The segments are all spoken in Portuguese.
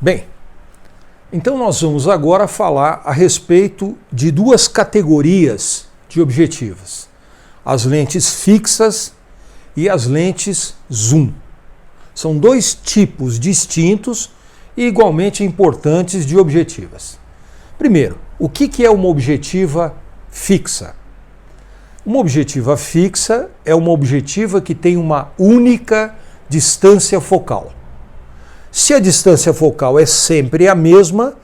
Bem, então nós vamos agora falar a respeito de duas categorias de objetivas: as lentes fixas e as lentes zoom. São dois tipos distintos e igualmente importantes de objetivas. Primeiro, o que é uma objetiva fixa? Uma objetiva fixa é uma objetiva que tem uma única distância focal. Se a distância focal é sempre a mesma,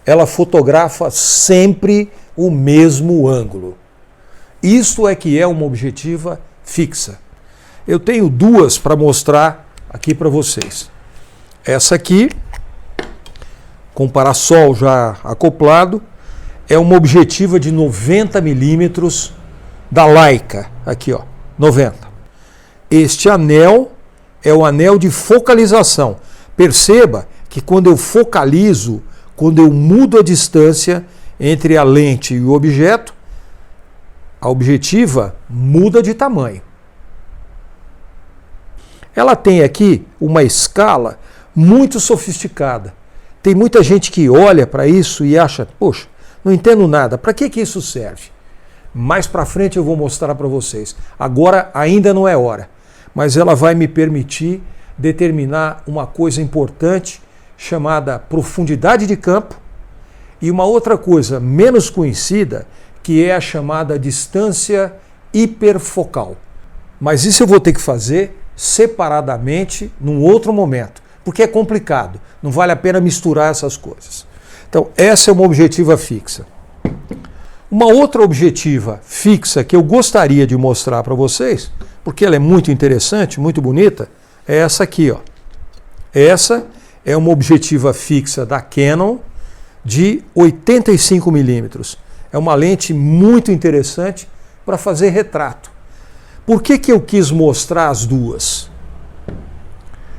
ela fotografa sempre o mesmo ângulo. Isto é que é uma objetiva fixa. Eu tenho duas para mostrar aqui para vocês. Essa aqui, com parasol já acoplado, é uma objetiva de 90 milímetros da Leica, aqui ó, 90. Este anel é o anel de focalização. Perceba que quando eu focalizo, quando eu mudo a distância entre a lente e o objeto, a objetiva muda de tamanho. Ela tem aqui uma escala muito sofisticada. Tem muita gente que olha para isso e acha, poxa, não entendo nada, para que isso serve? Mais para frente eu vou mostrar para vocês. Agora ainda não é hora, mas ela vai me permitir determinar uma coisa importante chamada profundidade de campo e uma outra coisa menos conhecida que é a chamada distância hiperfocal. Mas isso eu vou ter que fazer separadamente num outro momento, porque é complicado, não vale a pena misturar essas coisas. Então, essa é uma objetiva fixa. Uma outra objetiva fixa que eu gostaria de mostrar para vocês, porque ela é muito interessante, muito bonita, é essa aqui, ó. Essa é uma objetiva fixa da Canon de 85 milímetros. É uma lente muito interessante para fazer retrato. Por que eu quis mostrar as duas?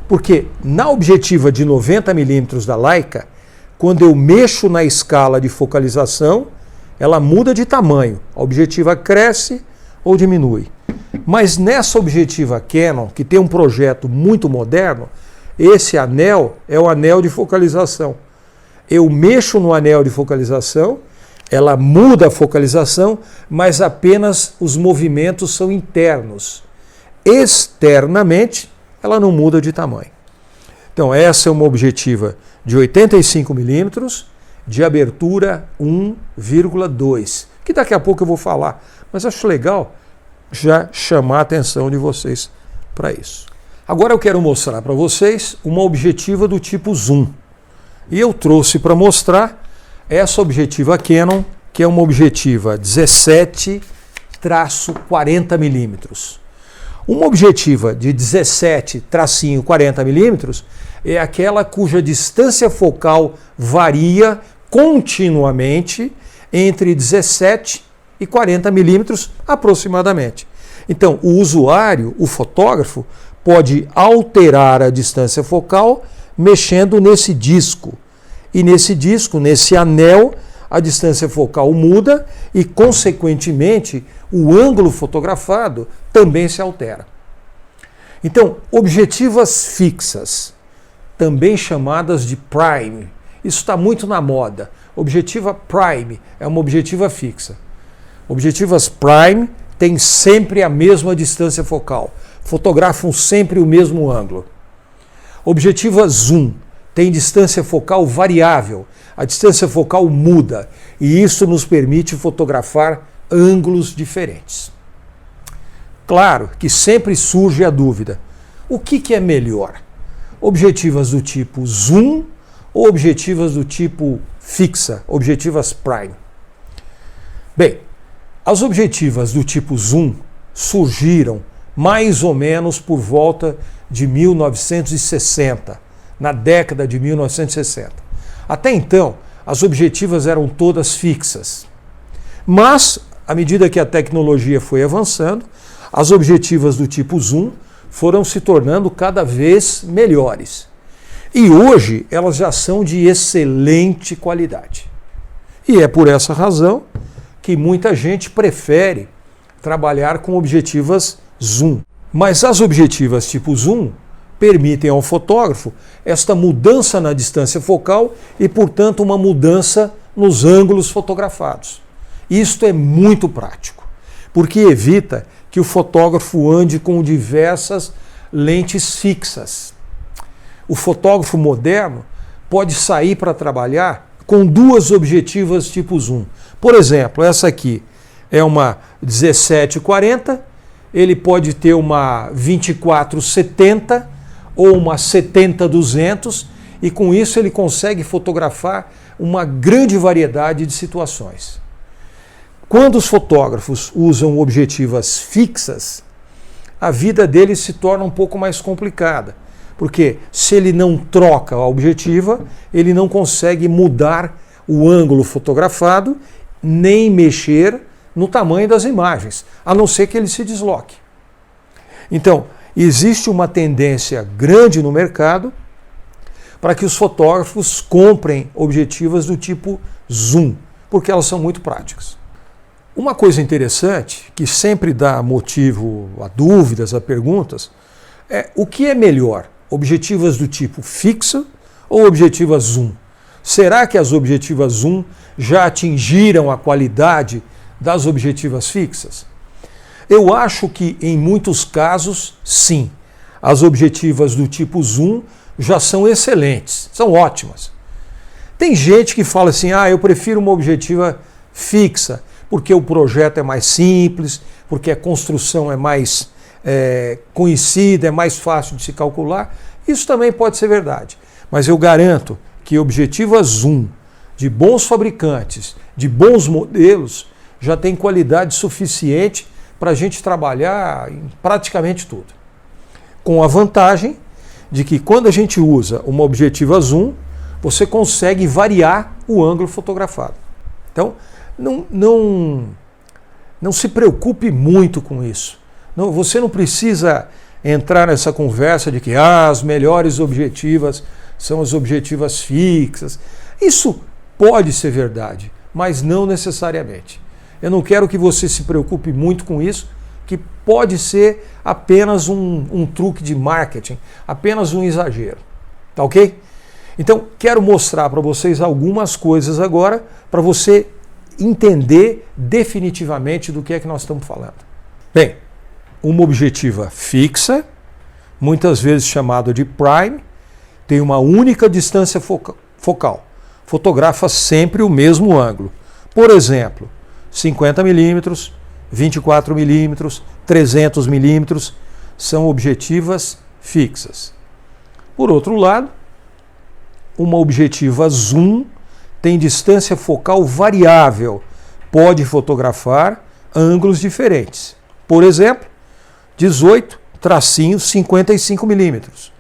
Porque na objetiva de 90 milímetros da Leica, quando eu mexo na escala de focalização, ela muda de tamanho. A objetiva cresce ou diminui. Mas nessa objetiva Canon, que tem um projeto muito moderno, esse anel é o anel de focalização. Eu mexo no anel de focalização, ela muda a focalização, mas apenas os movimentos são internos. Externamente, ela não muda de tamanho. Então, essa é uma objetiva de 85 milímetros, de abertura 1,2, que daqui a pouco eu vou falar, mas acho legal já chamar a atenção de vocês para isso. Agora eu quero mostrar para vocês uma objetiva do tipo zoom. E eu trouxe para mostrar essa objetiva Canon, que é uma objetiva 17-40 milímetros. Uma objetiva de 17-40 milímetros é aquela cuja distância focal varia continuamente entre 17 e 40 milímetros aproximadamente. Então, o usuário, o fotógrafo, pode alterar a distância focal mexendo nesse disco. E nesse disco, nesse anel, a distância focal muda e, consequentemente, o ângulo fotografado também se altera. Então, objetivas fixas, também chamadas de prime. Isso está muito na moda. Objetiva prime é uma objetiva fixa. Objetivas prime têm sempre a mesma distância focal, fotografam sempre o mesmo ângulo. Objetiva zoom tem distância focal variável, a distância focal muda e isso nos permite fotografar ângulos diferentes. Claro que sempre surge a dúvida: o que é melhor? Objetivas do tipo zoom ou objetivas do tipo fixa, objetivas prime? Bem, as objetivas do tipo zoom surgiram mais ou menos por volta de 1960, na década de 1960. Até então, as objetivas eram todas fixas. Mas, à medida que a tecnologia foi avançando, as objetivas do tipo zoom foram se tornando cada vez melhores. E hoje elas já são de excelente qualidade. E é por essa razão que muita gente prefere trabalhar com objetivas zoom. Mas as objetivas tipo zoom permitem ao fotógrafo esta mudança na distância focal e, portanto, uma mudança nos ângulos fotografados. Isto é muito prático, porque evita que o fotógrafo ande com diversas lentes fixas. O fotógrafo moderno pode sair para trabalhar com duas objetivas tipo zoom. Por exemplo, essa aqui é uma 17-40, ele pode ter uma 24-70 ou uma 70-200 e com isso ele consegue fotografar uma grande variedade de situações. Quando os fotógrafos usam objetivas fixas, a vida deles se torna um pouco mais complicada, porque se ele não troca a objetiva, ele não consegue mudar o ângulo fotografado, nem mexer no tamanho das imagens, a não ser que ele se desloque. Então, existe uma tendência grande no mercado para que os fotógrafos comprem objetivas do tipo zoom, porque elas são muito práticas. Uma coisa interessante, que sempre dá motivo a dúvidas, a perguntas, é o que é melhor, objetivas do tipo fixo ou objetivas zoom? Será que as objetivas zoom já atingiram a qualidade das objetivas fixas? Eu acho que em muitos casos, sim. As objetivas do tipo zoom já são excelentes, são ótimas. Tem gente que fala assim, eu prefiro uma objetiva fixa, porque o projeto é mais simples, porque a construção é mais conhecida, é mais fácil de se calcular. Isso também pode ser verdade. Mas eu garanto que objetivas zoom de bons fabricantes, de bons modelos, já tem qualidade suficiente para a gente trabalhar em praticamente tudo. Com a vantagem de que quando a gente usa uma objetiva zoom, você consegue variar o ângulo fotografado. Então, não se preocupe muito com isso. Você não precisa entrar nessa conversa de que as melhores objetivas são as objetivas fixas. Isso pode ser verdade, mas não necessariamente. Eu não quero que você se preocupe muito com isso, que pode ser apenas um truque de marketing, apenas um exagero. Tá ok? Então, quero mostrar para vocês algumas coisas agora para você entender definitivamente do que é que nós estamos falando. Bem, uma objetiva fixa, muitas vezes chamada de prime, tem uma única distância focal. Fotografa sempre o mesmo ângulo. Por exemplo, 50 milímetros, 24 milímetros, 300 milímetros são objetivas fixas. Por outro lado, uma objetiva zoom tem distância focal variável, pode fotografar ângulos diferentes. Por exemplo, 18-55 milímetros,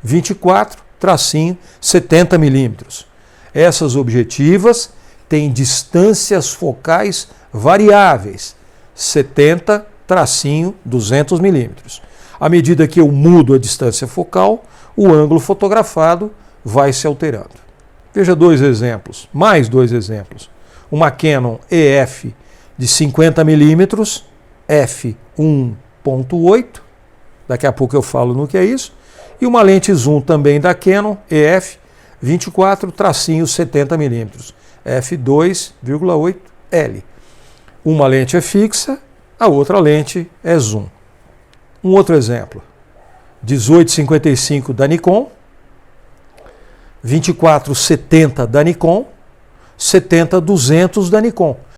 24-70 milímetros. Essas objetivas têm distâncias focais variáveis, 70-200 milímetros. À medida que eu mudo a distância focal, o ângulo fotografado vai se alterando. Veja dois exemplos, mais dois exemplos. Uma Canon EF de 50 milímetros, f1.8, daqui a pouco eu falo no que é isso, e uma lente zoom também da Canon EF 24-70 milímetros, f2.8L. Uma lente é fixa, a outra lente é zoom. Um outro exemplo, 18-55 da Nikon, 24-70 da Nikon, 70-200 da Nikon.